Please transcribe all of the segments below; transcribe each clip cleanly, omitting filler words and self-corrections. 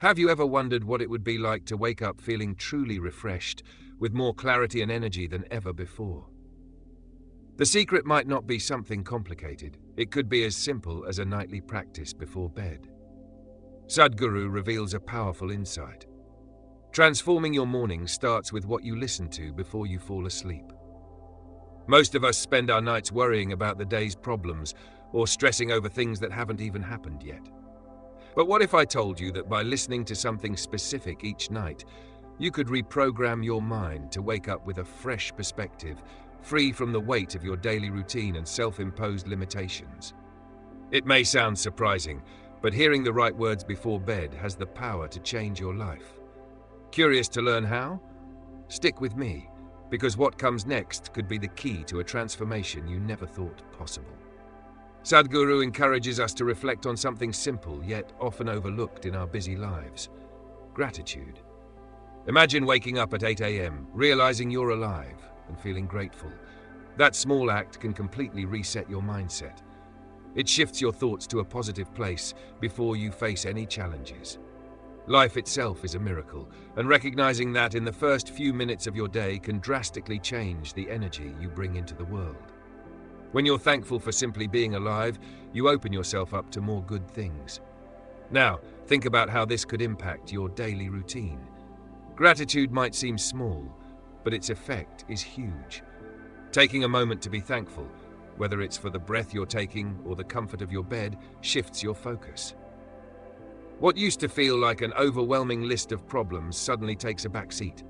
Have you ever wondered what it would be like to wake up feeling truly refreshed, with more clarity and energy than ever before? The secret might not be something complicated. It could be as simple as a nightly practice before bed. Sadhguru reveals a powerful insight. Transforming your morning starts with what you listen to before you fall asleep. Most of us spend our nights worrying about the day's problems or stressing over things that haven't even happened yet. But what if I told you that by listening to something specific each night, you could reprogram your mind to wake up with a fresh perspective, free from the weight of your daily routine and self-imposed limitations? It may sound surprising, but hearing the right words before bed has the power to change your life. Curious to learn how? Stick with me, because what comes next could be the key to a transformation you never thought possible. Sadhguru encourages us to reflect on something simple yet often overlooked in our busy lives: gratitude. Imagine waking up at 8 a.m., realizing you're alive and feeling grateful. That small act can completely reset your mindset. It shifts your thoughts to a positive place before you face any challenges. Life itself is a miracle, and recognizing that in the first few minutes of your day can drastically change the energy you bring into the world. When you're thankful for simply being alive, you open yourself up to more good things. Now, think about how this could impact your daily routine. Gratitude might seem small, but its effect is huge. Taking a moment to be thankful, whether it's for the breath you're taking or the comfort of your bed, shifts your focus. What used to feel like an overwhelming list of problems suddenly takes a back seat.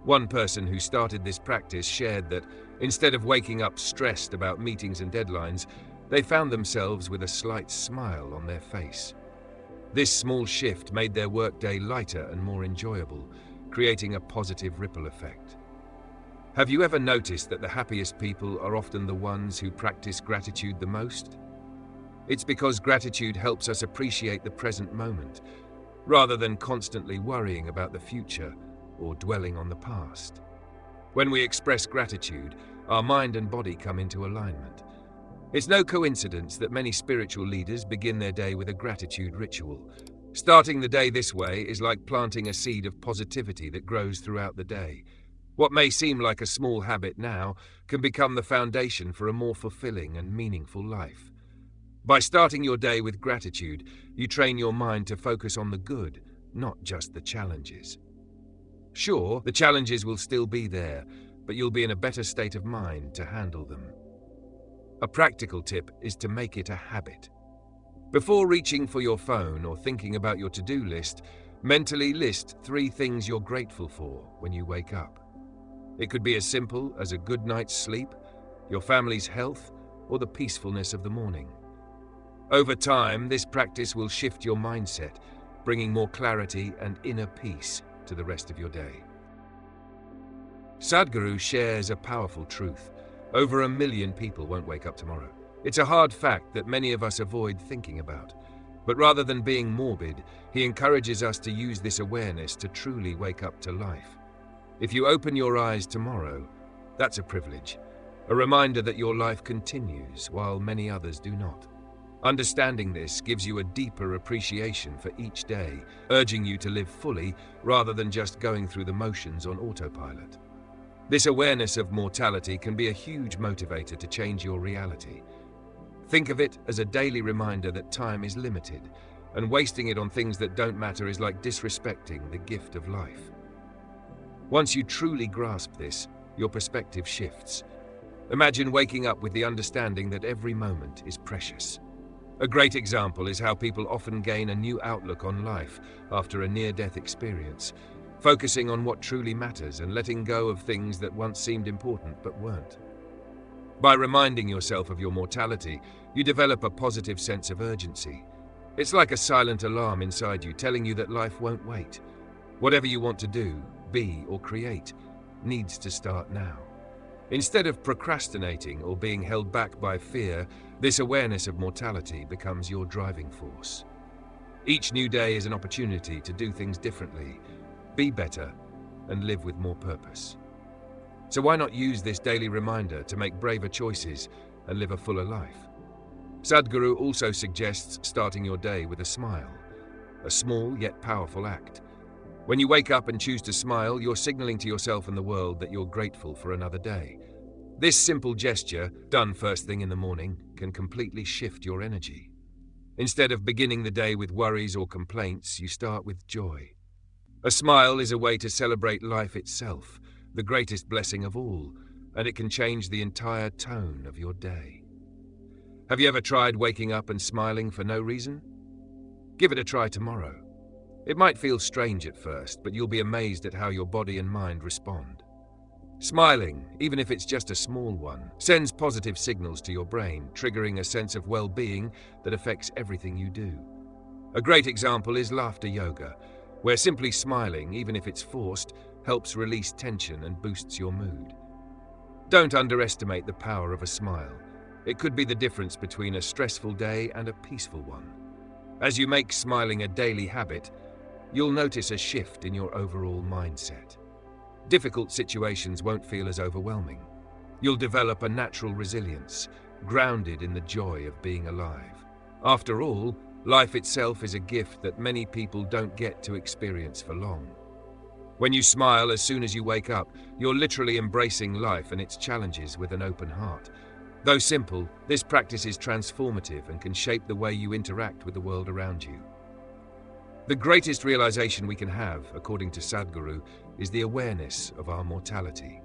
One person who started this practice shared that instead of waking up stressed about meetings and deadlines, they found themselves with a slight smile on their face. This small shift made their workday lighter and more enjoyable, creating a positive ripple effect. Have you ever noticed that the happiest people are often the ones who practice gratitude the most? It's because gratitude helps us appreciate the present moment, rather than constantly worrying about the future or dwelling on the past. When we express gratitude, our mind and body come into alignment. It's no coincidence that many spiritual leaders begin their day with a gratitude ritual. Starting the day this way is like planting a seed of positivity that grows throughout the day. What may seem like a small habit now can become the foundation for a more fulfilling and meaningful life. By starting your day with gratitude, you train your mind to focus on the good, not just the challenges. Sure, the challenges will still be there, but you'll be in a better state of mind to handle them. A practical tip is to make it a habit. Before reaching for your phone or thinking about your to-do list, mentally list 3 things you're grateful for when you wake up. It could be as simple as a good night's sleep, your family's health, or the peacefulness of the morning. Over time, this practice will shift your mindset, bringing more clarity and inner peace to the rest of your day. Sadhguru shares a powerful truth. Over 1 million people won't wake up tomorrow. It's a hard fact that many of us avoid thinking about. But rather than being morbid, he encourages us to use this awareness to truly wake up to life. If you open your eyes tomorrow, that's a privilege, a reminder that your life continues while many others do not. Understanding this gives you a deeper appreciation for each day, urging you to live fully rather than just going through the motions on autopilot. This awareness of mortality can be a huge motivator to change your reality. Think of it as a daily reminder that time is limited, and wasting it on things that don't matter is like disrespecting the gift of life. Once you truly grasp this, your perspective shifts. Imagine waking up with the understanding that every moment is precious. A great example is how people often gain a new outlook on life after a near-death experience, focusing on what truly matters and letting go of things that once seemed important but weren't. By reminding yourself of your mortality, you develop a positive sense of urgency. It's like a silent alarm inside you telling you that life won't wait. Whatever you want to do, be, or create needs to start now. Instead of procrastinating or being held back by fear, this awareness of mortality becomes your driving force. Each new day is an opportunity to do things differently, be better, and live with more purpose. So why not use this daily reminder to make braver choices and live a fuller life? Sadhguru also suggests starting your day with a smile. a small yet powerful act. When you wake up and choose to smile, you're signaling to yourself and the world that you're grateful for another day. This simple gesture, done first thing in the morning, can completely shift your energy. Instead of beginning the day with worries or complaints, you start with joy. A smile is a way to celebrate life itself, the greatest blessing of all, and it can change the entire tone of your day. Have you ever tried waking up and smiling for no reason? Give it a try tomorrow. It might feel strange at first, but you'll be amazed at how your body and mind respond. Smiling, even if it's just a small one, sends positive signals to your brain, triggering a sense of well-being that affects everything you do. A great example is laughter yoga, where simply smiling, even if it's forced, helps release tension and boosts your mood. Don't underestimate the power of a smile. It could be the difference between a stressful day and a peaceful one. As you make smiling a daily habit, you'll notice a shift in your overall mindset. Difficult situations won't feel as overwhelming. You'll develop a natural resilience, grounded in the joy of being alive. After all, life itself is a gift that many people don't get to experience for long. When you smile as soon as you wake up, you're literally embracing life and its challenges with an open heart. Though simple, this practice is transformative and can shape the way you interact with the world around you. The greatest realization we can have, according to Sadhguru, is the awareness of our mortality.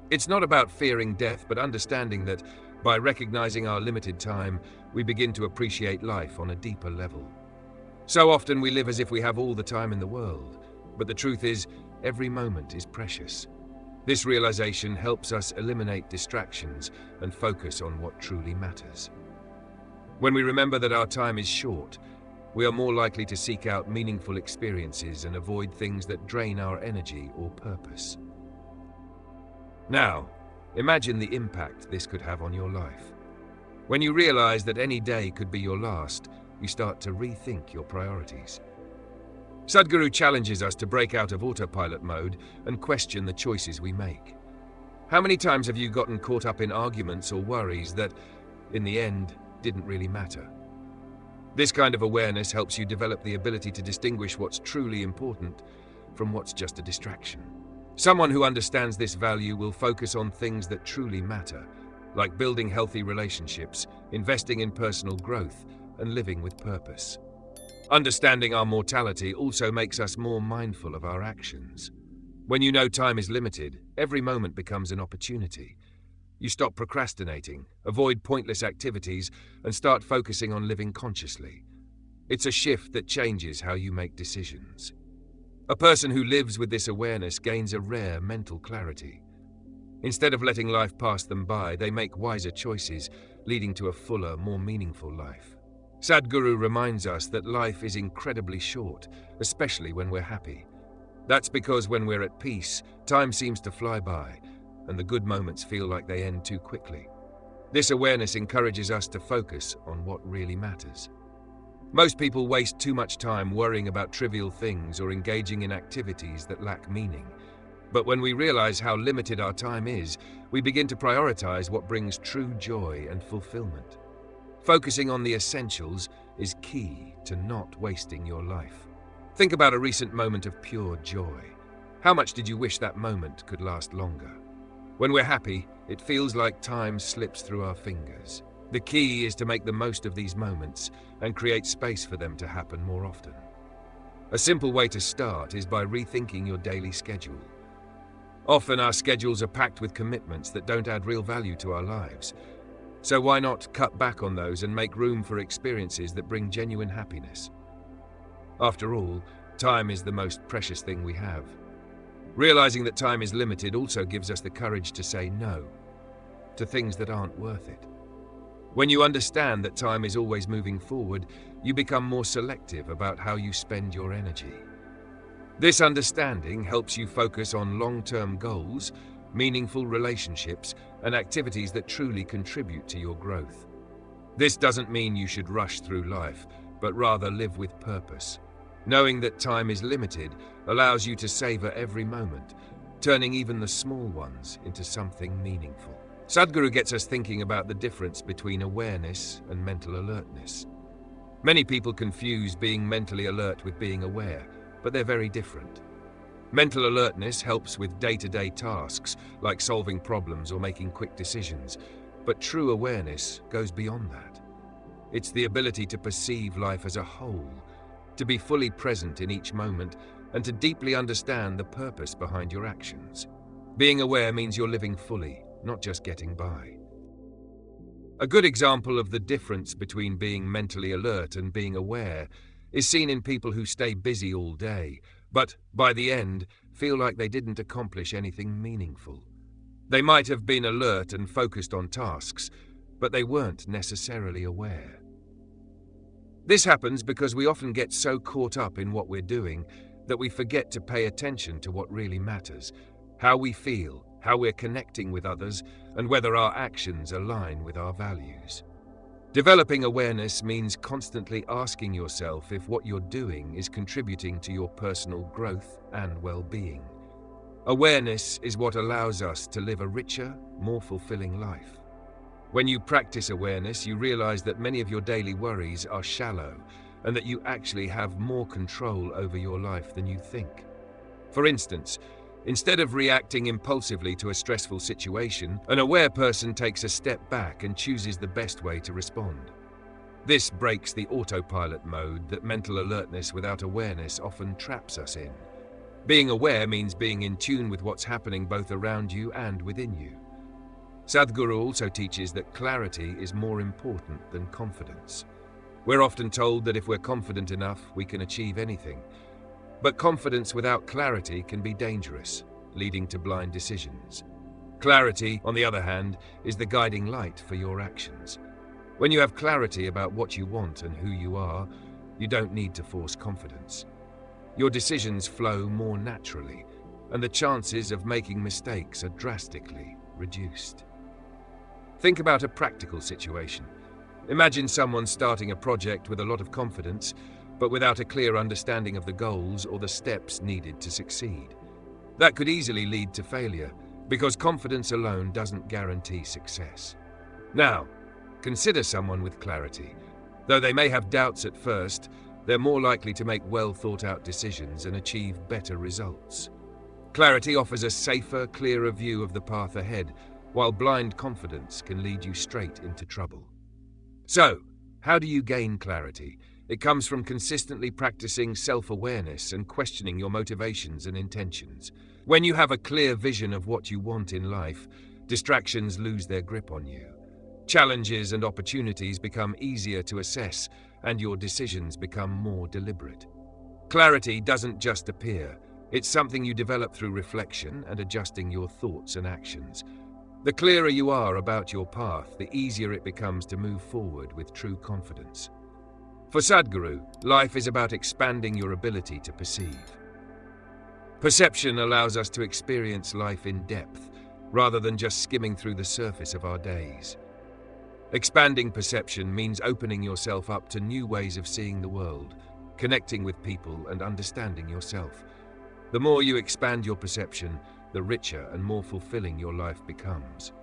It's not about fearing death, but understanding that by recognizing our limited time, we begin to appreciate life on a deeper level. So often we live as if we have all the time in the world, but the truth is, every moment is precious. This realization helps us eliminate distractions and focus on what truly matters. When we remember that our time is short, we are more likely to seek out meaningful experiences and avoid things that drain our energy or purpose. Now, imagine the impact this could have on your life. When you realize that any day could be your last, you start to rethink your priorities. Sadhguru challenges us to break out of autopilot mode and question the choices we make. How many times have you gotten caught up in arguments or worries that, in the end, didn't really matter? This kind of awareness helps you develop the ability to distinguish what's truly important from what's just a distraction. Someone who understands this value will focus on things that truly matter, like building healthy relationships, investing in personal growth, and living with purpose. Understanding our mortality also makes us more mindful of our actions. When you know time is limited, every moment becomes an opportunity. You stop procrastinating, avoid pointless activities, and start focusing on living consciously. It's a shift that changes how you make decisions. A person who lives with this awareness gains a rare mental clarity. Instead of letting life pass them by, they make wiser choices, leading to a fuller, more meaningful life. Sadhguru reminds us that life is incredibly short, especially when we're happy. That's because when we're at peace, time seems to fly by, and the good moments feel like they end too quickly. This awareness encourages us to focus on what really matters. Most people waste too much time worrying about trivial things or engaging in activities that lack meaning. But when we realize how limited our time is, we begin to prioritize what brings true joy and fulfillment. Focusing on the essentials is key to not wasting your life. Think about a recent moment of pure joy. How much did you wish that moment could last longer? When we're happy, it feels like time slips through our fingers. The key is to make the most of these moments and create space for them to happen more often. A simple way to start is by rethinking your daily schedule. Often our schedules are packed with commitments that don't add real value to our lives. So why not cut back on those and make room for experiences that bring genuine happiness? After all, time is the most precious thing we have. Realizing that time is limited also gives us the courage to say no to things that aren't worth it. When you understand that time is always moving forward, you become more selective about how you spend your energy. This understanding helps you focus on long-term goals, meaningful relationships, and activities that truly contribute to your growth. This doesn't mean you should rush through life, but rather live with purpose. Knowing that time is limited allows you to savor every moment, turning even the small ones into something meaningful. Sadhguru gets us thinking about the difference between awareness and mental alertness. Many people confuse being mentally alert with being aware, but they're very different. Mental alertness helps with day-to-day tasks, like solving problems or making quick decisions, but true awareness goes beyond that. It's the ability to perceive life as a whole, to be fully present in each moment, and to deeply understand the purpose behind your actions. Being aware means you're living fully, not just getting by. A good example of the difference between being mentally alert and being aware is seen in people who stay busy all day, but by the end feel like they didn't accomplish anything meaningful. They might have been alert and focused on tasks, but they weren't necessarily aware. This happens because we often get so caught up in what we're doing that we forget to pay attention to what really matters, how we feel, how we're connecting with others, and whether our actions align with our values. Developing awareness means constantly asking yourself if what you're doing is contributing to your personal growth and well-being. Awareness is what allows us to live a richer, more fulfilling life. When you practice awareness, you realize that many of your daily worries are shallow and that you actually have more control over your life than you think. For instance, instead of reacting impulsively to a stressful situation, an aware person takes a step back and chooses the best way to respond. This breaks the autopilot mode that mental alertness without awareness often traps us in. Being aware means being in tune with what's happening both around you and within you. Sadhguru also teaches that clarity is more important than confidence. We're often told that if we're confident enough, we can achieve anything. But confidence without clarity can be dangerous, leading to blind decisions. Clarity, on the other hand, is the guiding light for your actions. When you have clarity about what you want and who you are, you don't need to force confidence. Your decisions flow more naturally, and the chances of making mistakes are drastically reduced. Think about a practical situation. Imagine someone starting a project with a lot of confidence, but without a clear understanding of the goals or the steps needed to succeed. That could easily lead to failure, because confidence alone doesn't guarantee success. Now, consider someone with clarity. Though they may have doubts at first, they're more likely to make well-thought-out decisions and achieve better results. Clarity offers a safer, clearer view of the path ahead, while blind confidence can lead you straight into trouble. So, how do you gain clarity? It comes from consistently practicing self-awareness and questioning your motivations and intentions. When you have a clear vision of what you want in life, distractions lose their grip on you. Challenges and opportunities become easier to assess, and your decisions become more deliberate. Clarity doesn't just appear. It's something you develop through reflection and adjusting your thoughts and actions. The clearer you are about your path, the easier it becomes to move forward with true confidence. For Sadhguru, life is about expanding your ability to perceive. Perception allows us to experience life in depth, rather than just skimming through the surface of our days. Expanding perception means opening yourself up to new ways of seeing the world, connecting with people, and understanding yourself. The more you expand your perception, the richer and more fulfilling your life becomes.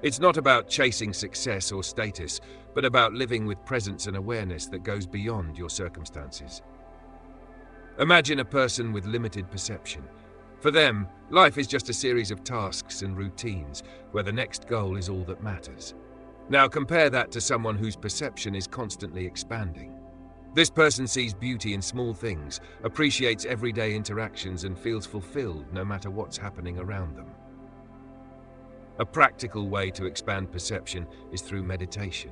It's not about chasing success or status, but about living with presence and awareness that goes beyond your circumstances. Imagine a person with limited perception. For them, life is just a series of tasks and routines, where the next goal is all that matters. Now compare that to someone whose perception is constantly expanding. This person sees beauty in small things, appreciates everyday interactions, and feels fulfilled no matter what's happening around them. A practical way to expand perception is through meditation.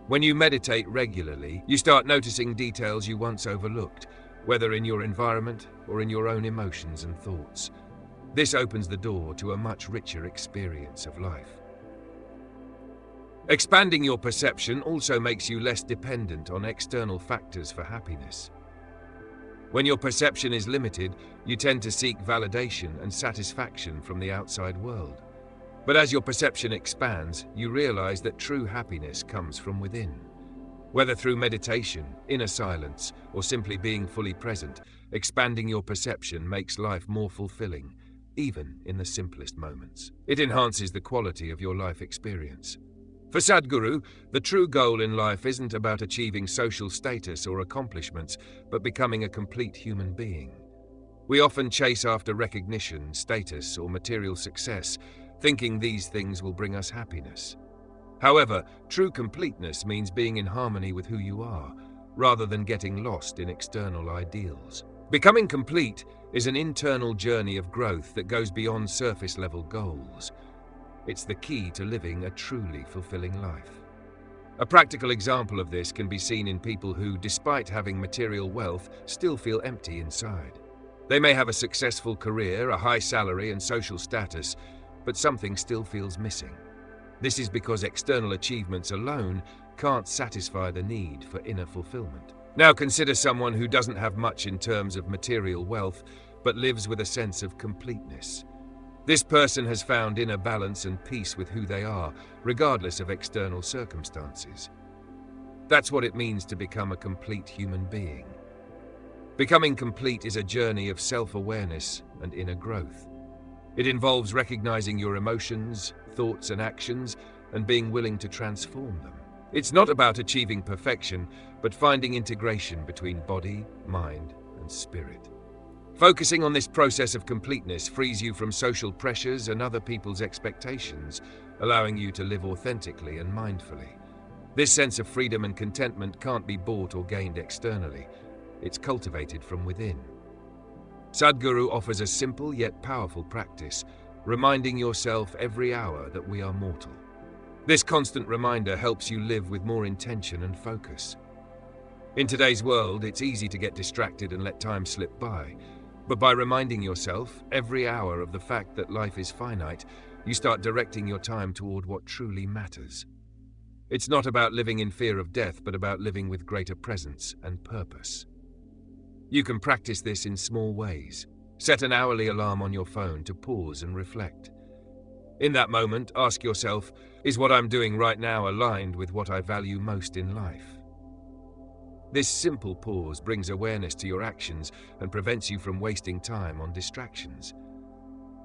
When you meditate regularly, you start noticing details you once overlooked, whether in your environment or in your own emotions and thoughts. This opens the door to a much richer experience of life. Expanding your perception also makes you less dependent on external factors for happiness. When your perception is limited, you tend to seek validation and satisfaction from the outside world. But as your perception expands, you realize that true happiness comes from within. Whether through meditation, inner silence, or simply being fully present, expanding your perception makes life more fulfilling, even in the simplest moments. It enhances the quality of your life experience. For Sadhguru, the true goal in life isn't about achieving social status or accomplishments, but becoming a complete human being. We often chase after recognition, status, or material success, thinking these things will bring us happiness. However, true completeness means being in harmony with who you are, rather than getting lost in external ideals. Becoming complete is an internal journey of growth that goes beyond surface-level goals. It's the key to living a truly fulfilling life. A practical example of this can be seen in people who, despite having material wealth, still feel empty inside. They may have a successful career, a high salary, and social status, but something still feels missing. This is because external achievements alone can't satisfy the need for inner fulfillment. Now consider someone who doesn't have much in terms of material wealth, but lives with a sense of completeness. This person has found inner balance and peace with who they are, regardless of external circumstances. That's what it means to become a complete human being. Becoming complete is a journey of self-awareness and inner growth. It involves recognizing your emotions, thoughts, and actions, and being willing to transform them. It's not about achieving perfection, but finding integration between body, mind, and spirit. Focusing on this process of completeness frees you from social pressures and other people's expectations, allowing you to live authentically and mindfully. This sense of freedom and contentment can't be bought or gained externally. It's cultivated from within. Sadhguru offers a simple yet powerful practice, reminding yourself every hour that we are mortal. This constant reminder helps you live with more intention and focus. In today's world, it's easy to get distracted and let time slip by. But by reminding yourself every hour of the fact that life is finite, you start directing your time toward what truly matters. It's not about living in fear of death, but about living with greater presence and purpose. You can practice this in small ways. Set an hourly alarm on your phone to pause and reflect. In that moment, ask yourself, is what I'm doing right now aligned with what I value most in life? This simple pause brings awareness to your actions and prevents you from wasting time on distractions.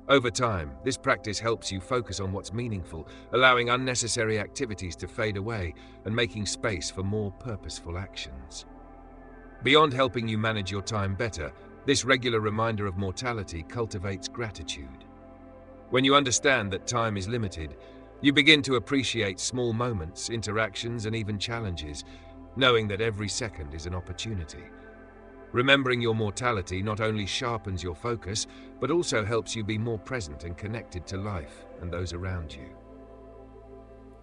Over time, this practice helps you focus on what's meaningful, allowing unnecessary activities to fade away and making space for more purposeful actions. Beyond helping you manage your time better, this regular reminder of mortality cultivates gratitude. When you understand that time is limited, you begin to appreciate small moments, interactions, and even challenges, knowing that every second is an opportunity. Remembering your mortality not only sharpens your focus, but also helps you be more present and connected to life and those around you.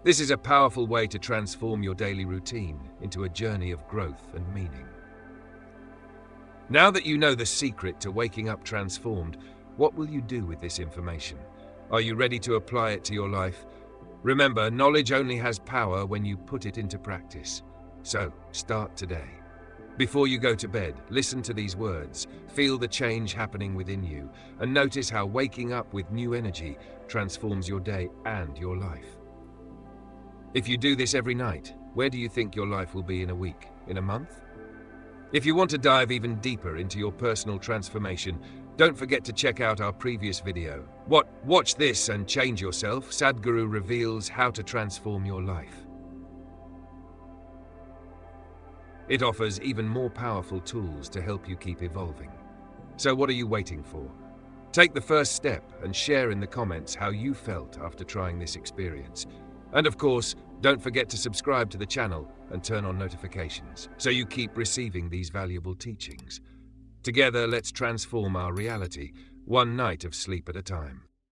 This is a powerful way to transform your daily routine into a journey of growth and meaning. Now that you know the secret to waking up transformed, what will you do with this information? Are you ready to apply it to your life? Remember, knowledge only has power when you put it into practice. So, start today. Before you go to bed, listen to these words, feel the change happening within you, and notice how waking up with new energy transforms your day and your life. If you do this every night, where do you think your life will be in a week, in a month? If you want to dive even deeper into your personal transformation, don't forget to check out our previous video. Watch this and change yourself. Sadhguru reveals how to transform your life. It offers even more powerful tools to help you keep evolving. So what are you waiting for? Take the first step and share in the comments how you felt after trying this experience. And of course, don't forget to subscribe to the channel and turn on notifications so you keep receiving these valuable teachings. Together, let's transform our reality, one night of sleep at a time.